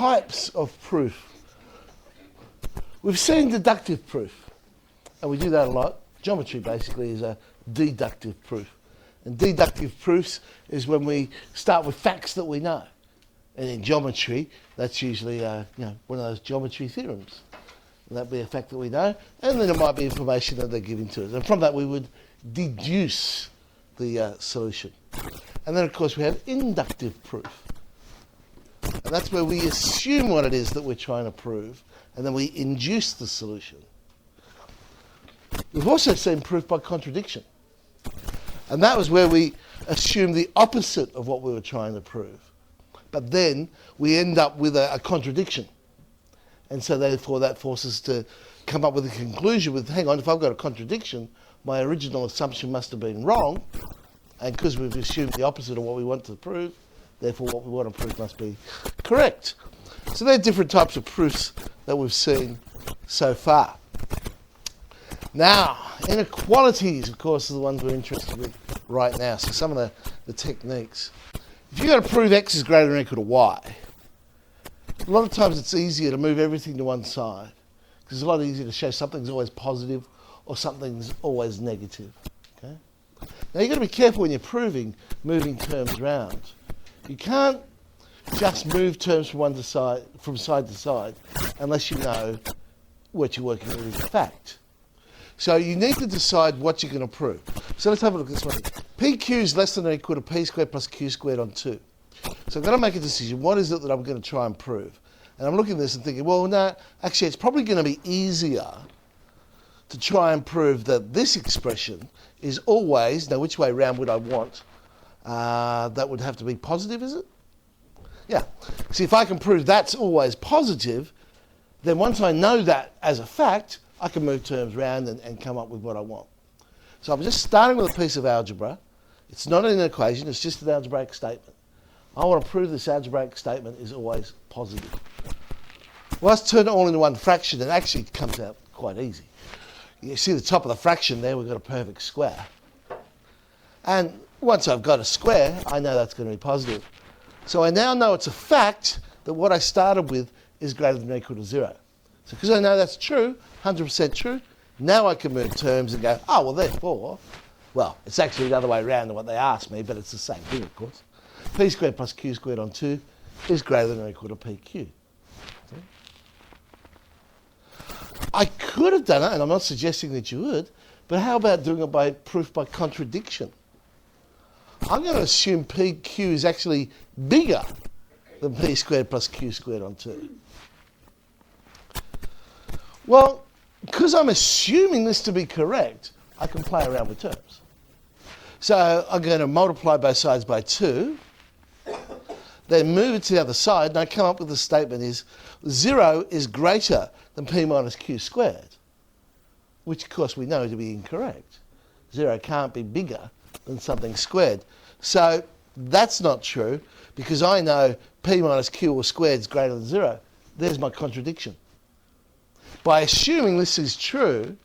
types of proof. We've seen deductive proof, and we do that a lot. Geometry basically is a deductive proof. And deductive proofs is when we start with facts that we know. And in geometry, that's usually one of those geometry theorems. And that'd be a fact that we know, and then it might be information that they're giving to us. And from that we would deduce the solution. And then of course we have inductive proof. And that's where we assume what it is that we're trying to prove, and then we induce the solution. We've also seen proof by contradiction. And that was where we assumed the opposite of what we were trying to prove. But then we end up with a contradiction. And so therefore that forces us to come up with a conclusion with, hang on, if I've got a contradiction, my original assumption must have been wrong. And because we've assumed the opposite of what we want to prove, therefore what we want to prove must be correct. So there are different types of proofs that we've seen so far. Now, inequalities, of course, are the ones we're interested in right now. So some of the techniques. If you've got to prove x is greater than or equal to y, a lot of times it's easier to move everything to one side, because it's a lot easier to show something's always positive or something's always negative. Okay? Now you've got to be careful when you're proving moving terms around. You can't just move terms from side to side unless you know what you're working with as a fact. So you need to decide what you're going to prove. So let's have a look at this one. PQ is less than or equal to P squared plus Q squared on 2. So I've got to make a decision. What is it that I'm going to try and prove? And I'm looking at this and thinking, well, no, actually it's probably going to be easier to try and prove that this expression is always, now which way round would I want? That would have to be positive, is it? Yeah. See, if I can prove that's always positive, then once I know that as a fact, I can move terms around and come up with what I want. So I'm just starting with a piece of algebra. It's not an equation, it's just an algebraic statement. I want to prove this algebraic statement is always positive. Well, let's turn it all into one fraction, and actually it comes out quite easy. You see the top of the fraction there, we've got a perfect square. And once I've got a square, I know that's going to be positive. So I now know it's a fact that what I started with is greater than or equal to 0. So because I know that's true, 100% true, now I can move terms and go, oh, well, therefore, well, it's actually the other way around than what they asked me, but it's the same thing, of course. P squared plus Q squared on 2 is greater than or equal to PQ. I could have done it, and I'm not suggesting that you would, but how about doing it by proof by contradiction? I'm going to assume PQ is actually bigger than P squared plus Q squared on 2. Well, because I'm assuming this to be correct, I can play around with terms. So I'm going to multiply both sides by 2, then move it to the other side, and I come up with the statement is 0 is greater than P minus Q squared, which of course we know to be incorrect. 0 can't be bigger than something squared. So that's not true, because I know P minus Q or squared is greater than 0. There's my contradiction. By assuming this is true,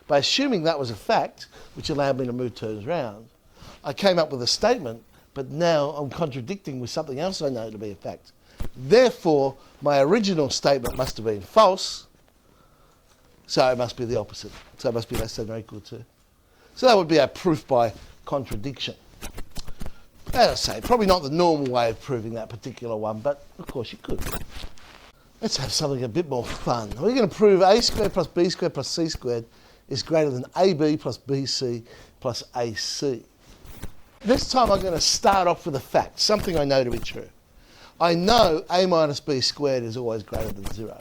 by assuming that was a fact, which allowed me to move terms around, I came up with a statement, but now I'm contradicting with something else I know to be a fact. Therefore, my original statement must have been false, so it must be the opposite. So it must be less than or equal to. So that would be a proof by contradiction. As I say, probably not the normal way of proving that particular one, but of course you could. Let's have something a bit more fun. We're going to prove a squared plus b squared plus c squared is greater than ab plus bc plus ac. This time I'm going to start off with a fact, something I know to be true. I know a minus b squared is always greater than 0.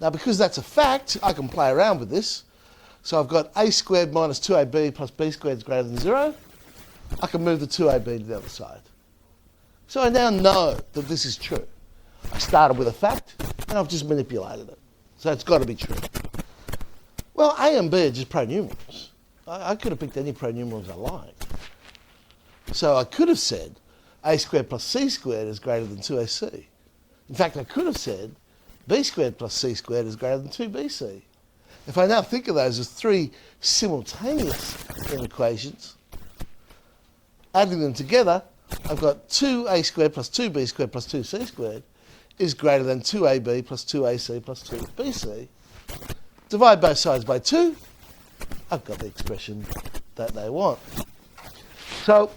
Now because that's a fact, I can play around with this. So I've got a squared minus 2ab plus b squared is greater than 0. I can move the 2ab to the other side. So I now know that this is true. I started with a fact, and I've just manipulated it. So it's got to be true. Well, a and b are just pronumerals. I could have picked any pronumerals I like. So I could have said a squared plus c squared is greater than 2ac. In fact, I could have said b squared plus c squared is greater than 2bc. If I now think of those as three simultaneous inequations, adding them together, I've got 2a squared plus 2b squared plus 2c squared is greater than 2ab plus 2ac plus 2bc. Divide both sides by 2. I've got the expression that they want. So,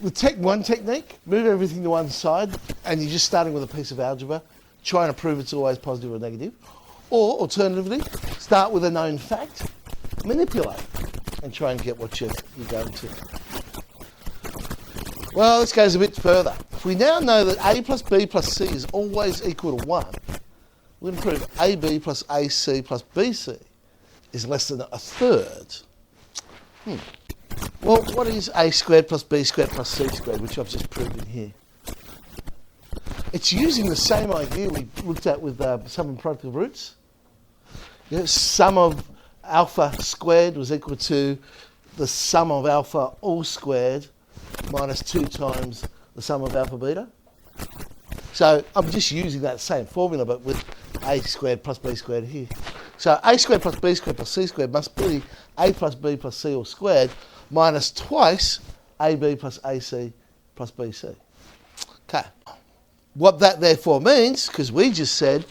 with one technique, move everything to one side, and you're just starting with a piece of algebra, trying to prove it's always positive or negative. Or, alternatively, start with a known fact, manipulate, and try and get what you're going to. Well, this goes a bit further. If we now know that a plus b plus c is always equal to 1, we're going to prove ab plus ac plus bc is less than a third. Well, what is a squared plus b squared plus c squared, which I've just proven here? It's using the same idea we looked at with sum and product of roots. Sum of alpha squared was equal to the sum of alpha all squared minus 2 times the sum of alpha beta. So I'm just using that same formula, but with a squared plus b squared here. So a squared plus b squared plus c squared must be a plus b plus c all squared minus twice ab plus ac plus bc. Okay. What that therefore means, because we just said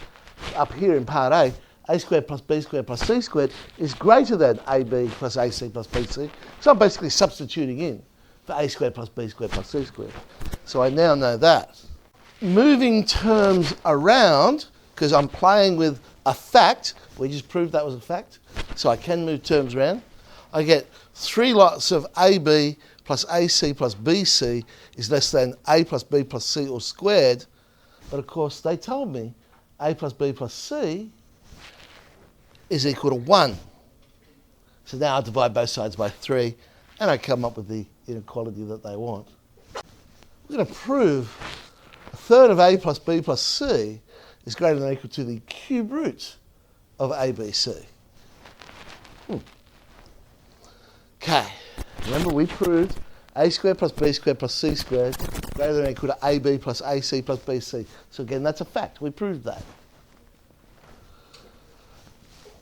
up here in part a squared plus b squared plus c squared is greater than ab plus ac plus bc. So I'm basically substituting in for a squared plus b squared plus c squared. So I now know that. Moving terms around, because I'm playing with a fact, we just proved that was a fact, so I can move terms around. I get 3 lots of ab plus ac plus bc is less than a plus b plus c all squared, but of course they told me a plus b plus c is equal to 1. So now I divide both sides by 3, and I come up with the inequality that they want. We're going to prove a third of a plus b plus c is greater than or equal to the cube root of ABC. Okay, remember we proved a squared plus b squared plus c squared greater than or equal to ab plus ac plus bc. So again, that's a fact. We proved that.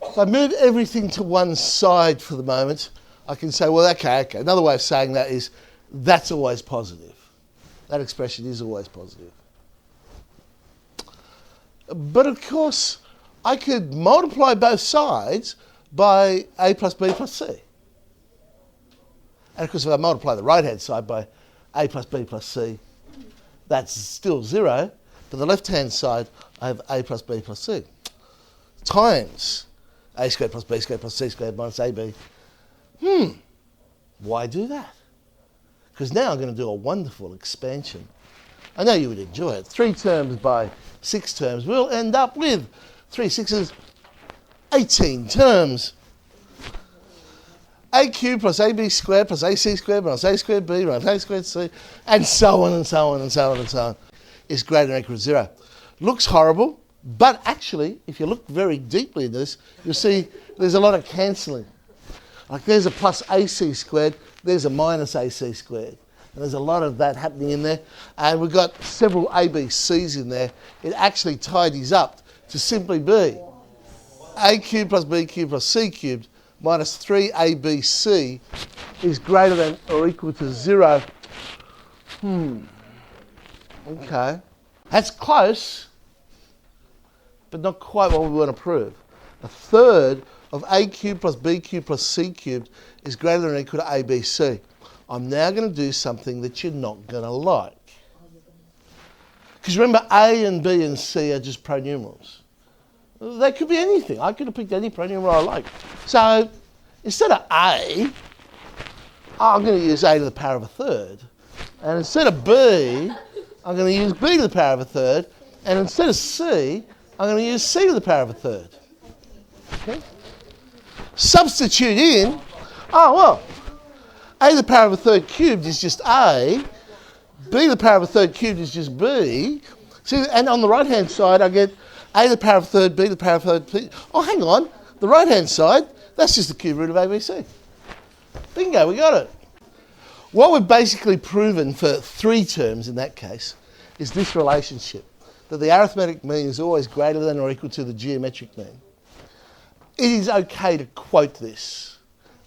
If I move everything to one side for the moment, I can say, well, okay. Another way of saying that is that's always positive. That expression is always positive. But of course, I could multiply both sides by a plus b plus c. And of course, if I multiply the right-hand side by a plus b plus c, that's still 0. But the left-hand side, I have a plus b plus c times a squared plus b squared plus c squared minus ab. Why do that? Because now I'm going to do a wonderful expansion. I know you would enjoy it. 3 terms by 6 terms. We'll end up with 3 6s, 18 terms. A cubed plus ab squared plus ac squared minus a squared b minus a squared c, and so on and so on and so on and so on, is greater than or equal to 0. Looks horrible, but actually, if you look very deeply into this, you'll see there's a lot of cancelling. Like there's a plus ac squared, there's a minus ac squared. And there's a lot of that happening in there. And we've got several ABCs in there. It actually tidies up to simply be a cubed plus b cubed plus c cubed minus 3abc is greater than or equal to 0. Okay. That's close, but not quite what we want to prove. A third of a cubed plus b cubed plus c cubed is greater than or equal to abc. I'm now going to do something that you're not going to like. Because remember, a and b and c are just pronumerals. They could be anything. I could have picked any pronumeral I like. So instead of a, I'm going to use a to the power of a third. And instead of b, I'm going to use b to the power of a third. And instead of c, I'm going to use c to the power of a third. Okay? Substitute in, a to the power of a third cubed is just a, b to the power of a third cubed is just b. See, and on the right-hand side, I get a to the power of a third, b to the power of a third. Oh, hang on. The right-hand side, that's just the cube root of ABC. Bingo, we got it. What we've basically proven for 3 terms in that case is this relationship, that the arithmetic mean is always greater than or equal to the geometric mean. It is okay to quote this,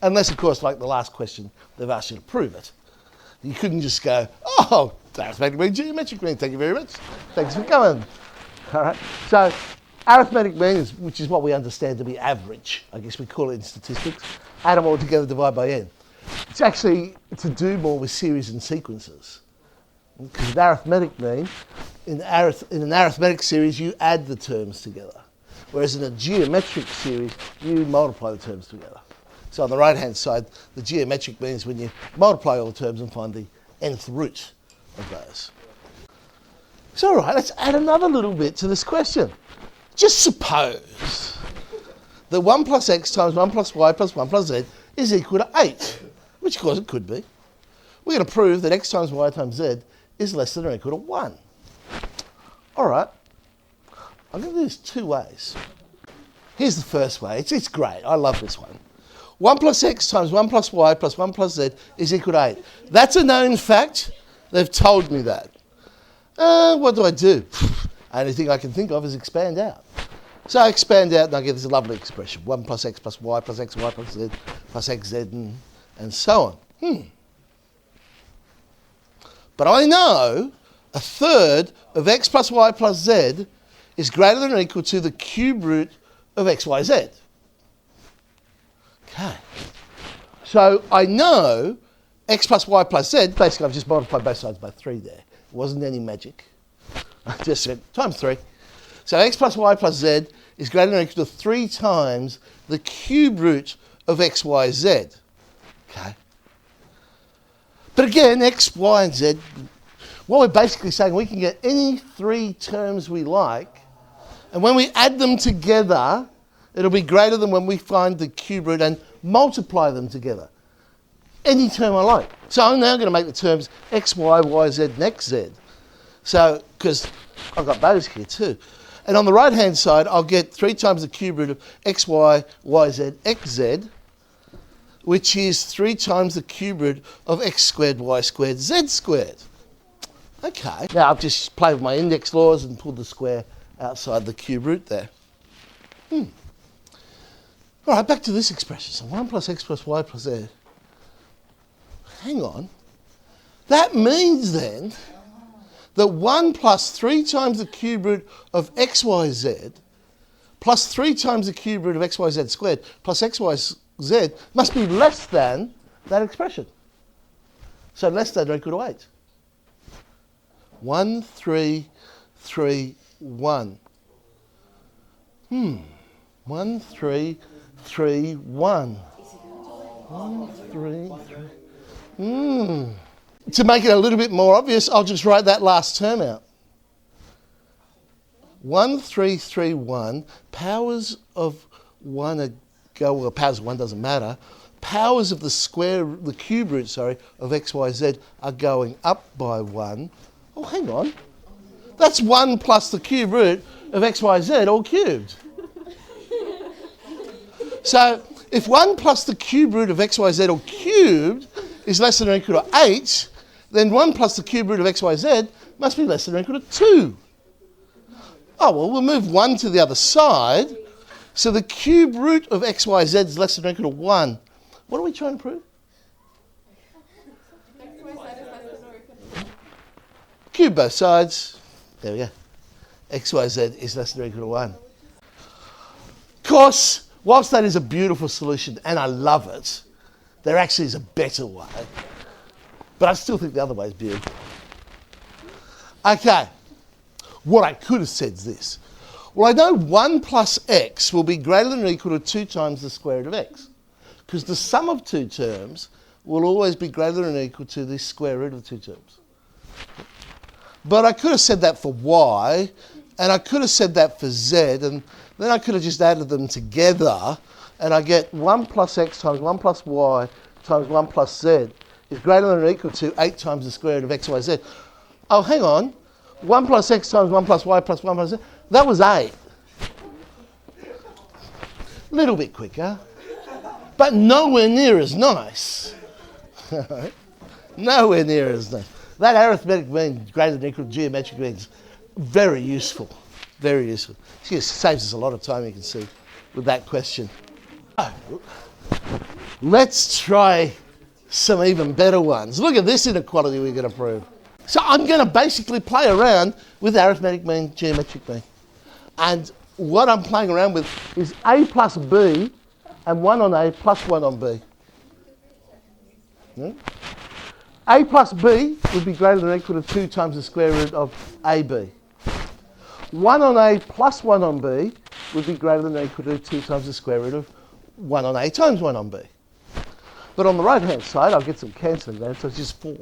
unless, of course, like the last question, they've asked you to prove it. You couldn't just go, Oh, arithmetic means, geometric means. Thank you very much. Thanks for coming. All right. So arithmetic means, which is what we understand to be average, I guess we call it in statistics, add them all together, divide by n. It's actually to do more with series and sequences. Because an arithmetic mean, in an arithmetic series, you add the terms together. Whereas in a geometric series, you multiply the terms together. So on the right-hand side, the geometric means when you multiply all the terms and find the nth root of those. So all right, let's add another little bit to this question. Just suppose that 1 plus x times 1 plus y plus 1 plus z is equal to 8, which of course it could be. We're going to prove that x times y times z is less than or equal to 1. All right, I'm going to do this two ways. Here's the first way. It's great. I love this one. 1 plus x times 1 plus y plus 1 plus z is equal to 8. That's a known fact. They've told me that. What do I do? Only thing I can think of is expand out. So I expand out and I get this lovely expression. 1 plus x plus y plus xy plus z plus xz and so on. But I know a third of x plus y plus z is greater than or equal to the cube root of xyz. Okay. So I know x plus y plus z, basically I've just multiplied both sides by 3 there. It wasn't any magic. I just said times 3. So x plus y plus z is greater than or equal to 3 times the cube root of xyz. Okay. But again, x, y and z, what we're basically saying, we can get any 3 terms we like, and when we add them together, it'll be greater than when we find the cube root and multiply them together. Any term I like. So I'm now going to make the terms x, y, y, z, and xz. So, because I've got those here too. And on the right-hand side, I'll get 3 times the cube root of x, y, y, z, xz, which is 3 times the cube root of x squared, y squared, z squared. Okay. Now I've just played with my index laws and pulled the square outside the cube root there. All right, back to this expression. So 1 plus x plus y plus z. Hang on. That means then that 1 plus 3 times the cube root of xyz plus 3 times the cube root of xyz squared plus xyz must be less than that expression. So less than or equal to 8. 1, 3, 3, 1. 1, 3, 3, 1. 1, 3, 3. To make it a little bit more obvious, I'll just write that last term out. 1, 3, 3, 1. Powers of 1 go, well, powers of 1 doesn't matter. Powers of the cube root, of x, y, z are going up by 1. Oh, hang on. That's 1 plus the cube root of x, y, z all cubed. So if 1 plus the cube root of x, y, z all cubed is less than or equal to 8, then 1 plus the cube root of x, y, z must be less than or equal to 2. Oh, well, we'll move 1 to the other side. So the cube root of x, y, z is less than or equal to 1. What are we trying to prove? X, Y, Z is less than or equal to 1. Cube both sides. There we go. X, Y, Z is less than or equal to 1. Of course, whilst that is a beautiful solution, and I love it, there actually is a better way. But I still think the other way is beautiful. Okay. What I could have said is this. Well, I know 1 plus x will be greater than or equal to 2 times the square root of x. Because the sum of 2 terms will always be greater than or equal to the square root of the 2 terms. But I could have said that for y, and I could have said that for z, and then I could have just added them together, and I get 1 plus x times 1 plus y times 1 plus z is greater than or equal to 8 times the square root of x, y, z. Oh, hang on. 1 plus x times 1 plus y plus 1 plus z, that was 8. Little bit quicker, but nowhere near as nice. Nowhere near as nice. That arithmetic mean greater than or equal to geometric means very useful. Very useful. It saves us a lot of time, you can see, with that question. Let's try some even better ones. Look at this inequality we're going to prove. So I'm going to basically play around with arithmetic mean, geometric mean. And what I'm playing around with is A plus B and 1 on A plus 1 on B. Yeah? A plus B would be greater than or equal to 2 times the square root of AB. 1 on A plus 1 on B would be greater than or equal to 2 times the square root of 1 on A times 1 on B. But on the right-hand side, I'll get some cancelling there, so it's just 4.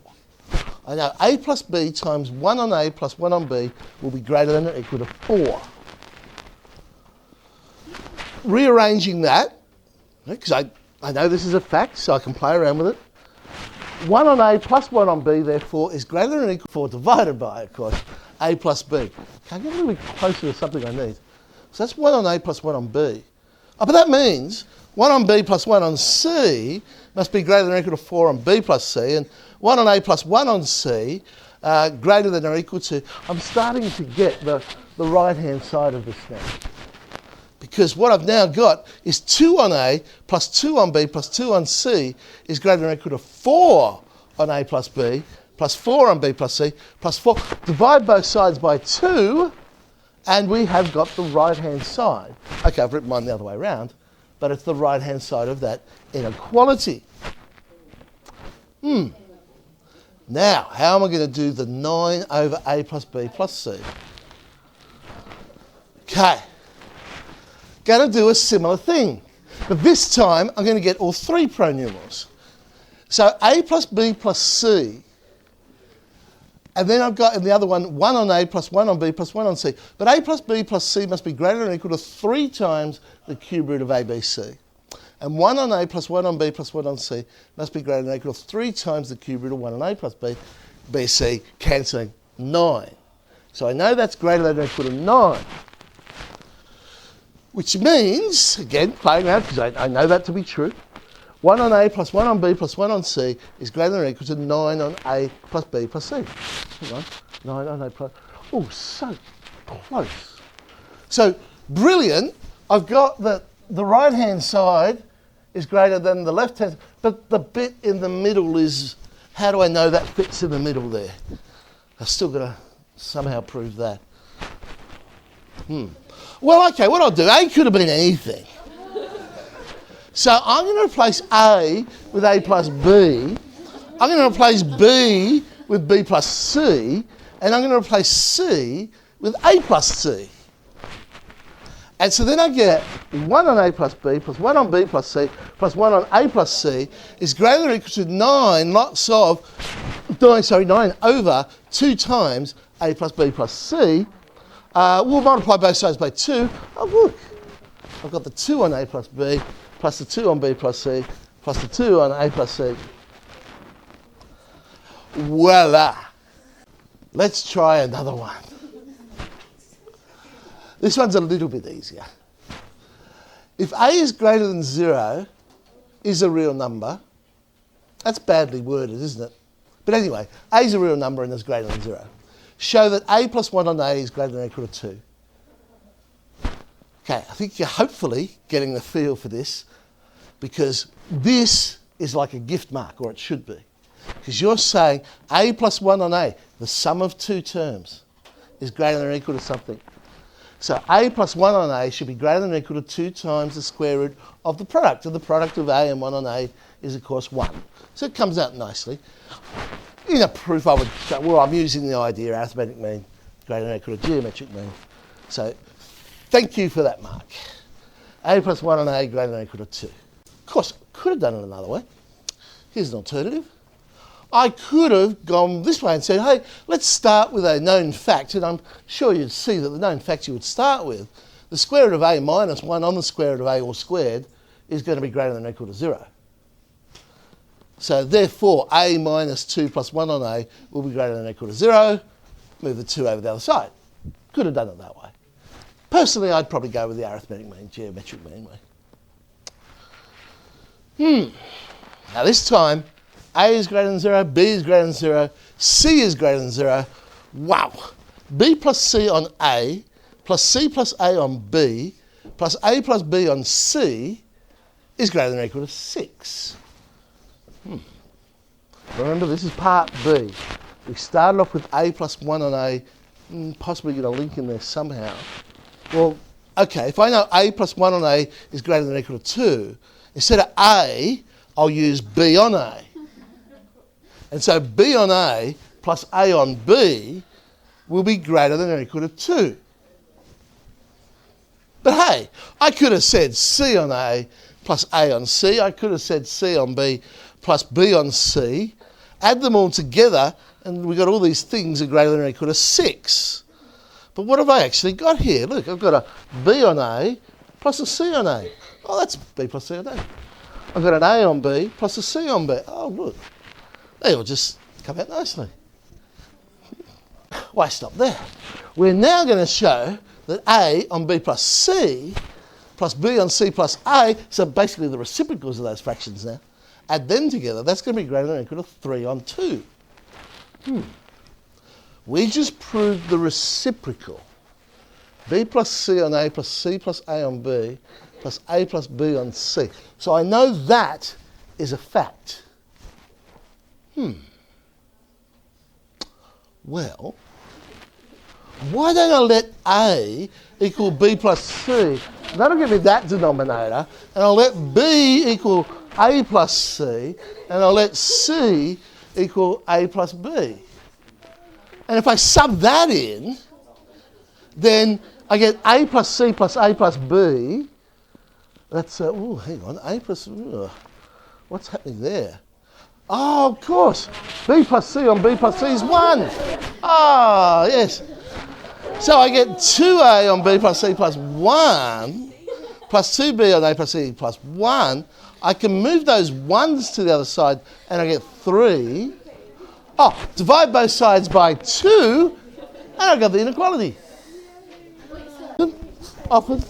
I know A plus B times 1 on A plus 1 on B will be greater than or equal to 4. Rearranging that, because I know this is a fact, so I can play around with it. 1 on A plus 1 on B, therefore, is greater than or equal to 4 divided by, of course, A plus B. Can I get a little bit closer to something I need? So that's 1 on A plus 1 on B. Oh, but that means 1 on B plus 1 on C must be greater than or equal to 4 on B plus C, and 1 on A plus 1 on C greater than or equal to... I'm starting to get the right-hand side of this now. Because what I've now got is 2 on A plus 2 on B plus 2 on C is greater than or equal to 4 on A plus B plus 4 on B plus C plus 4. Divide both sides by 2 and we have got the right-hand side. Okay, I've written mine the other way around, but it's the right-hand side of that inequality. Now, how am I going to do the 9 over A plus B plus C? Okay. Going to do a similar thing. But this time, I'm going to get all 3 pronumerals. So A plus B plus C. And then I've got in the other one, 1 on A plus 1 on B plus 1 on C. But A plus B plus C must be greater than or equal to 3 times the cube root of ABC. And 1 on A plus 1 on B plus 1 on C must be greater than or equal to 3 times the cube root of 1 on A plus B, BC, cancelling 9. So I know that's greater than or equal to 9. Which means, again, playing out, because I know that to be true, 1 on A plus 1 on B plus 1 on C is greater than or equal to 9 on A plus B plus C. Hang on, 9 on A plus... Oh, so close. So, brilliant. I've got that the right-hand side is greater than the left-hand, but the bit in the middle is... How do I know that fits in the middle there? I've still got to somehow prove that. Well, okay, what I'll do, A could have been anything. So I'm going to replace A with A plus B. I'm going to replace B with B plus C. And I'm going to replace C with A plus C. And so then I get 1 on A plus B plus 1 on B plus C plus 1 on A plus C is greater than or equal to 9 over 2 times A plus B plus C. We'll multiply both sides by 2. Oh, look. I've got the 2 on A plus B, plus the 2 on B plus C, plus the 2 on A plus C. Voila. Let's try another one. This one's a little bit easier. If A is greater than 0 is a real number, that's badly worded, isn't it? But anyway, A is a real number and is greater than 0. Show that A plus 1 on A is greater than or equal to 2. Okay, I think you're hopefully getting the feel for this, because this is like a gift mark, or it should be. Because you're saying A plus 1 on A, the sum of 2 terms, is greater than or equal to something. So A plus 1 on A should be greater than or equal to 2 times the square root of the product. And the product of A and 1 on A is, of course, 1. So it comes out nicely. In a proof, I would say, well, I'm using the idea arithmetic mean greater than or equal to geometric mean. So thank you for that, Mark. A plus 1 on A greater than or equal to 2. Of course, I could have done it another way. Here's an alternative. I could have gone this way and said, hey, let's start with a known fact. And I'm sure you'd see that the known fact you would start with, the square root of A minus 1 on the square root of A all squared is going to be greater than or equal to 0. So therefore, A minus 2 plus 1 on A will be greater than or equal to 0. Move the 2 over the other side. Could have done it that way. Personally, I'd probably go with the arithmetic mean, geometric mean way. Now this time, A is greater than 0, B is greater than 0, C is greater than 0. Wow. B plus C on A, plus C plus A on B, plus A plus B on C is greater than or equal to 6. Remember, this is part B. We started off with a plus 1 on a, possibly get a link in there somehow. Well, okay, if I know a plus 1 on a is greater than or equal to 2, instead of a, I'll use b on a. And so b on a plus a on b will be greater than or equal to 2. But hey, I could have said c on a plus a on c. I could have said c on b plus b on c. Add them all together and we've got all these things are greater than or equal to 6. But what have I actually got here? Look, I've got a b on a plus a c on a. Oh, that's b plus c on a. I've got an a on b plus a c on b. Oh, look. They all just come out nicely. Why stop there? We're now going to show that a on b plus c plus b on c plus a, so basically the reciprocals of those fractions now, add them together, that's going to be greater than or equal to 3 on 2. We just proved the reciprocal. B plus c on a plus c plus a on b plus a plus b on c. So I know that is a fact. Well, why don't I let a equal b plus c? That'll give me that denominator. And I'll let b equal a plus c. And I'll let c equal a plus b. And if I sub that in, then I get a plus c plus a plus b. That's, oh, hang on, a plus, what's happening there? Oh, of course, b plus c on b plus c is 1. Ah, yes. So I get 2a on b plus c plus 1, plus 2b on a plus c plus 1. I can move those 1s to the other side, and I get 3. Oh, divide both sides by 2, and I've got the inequality. Often.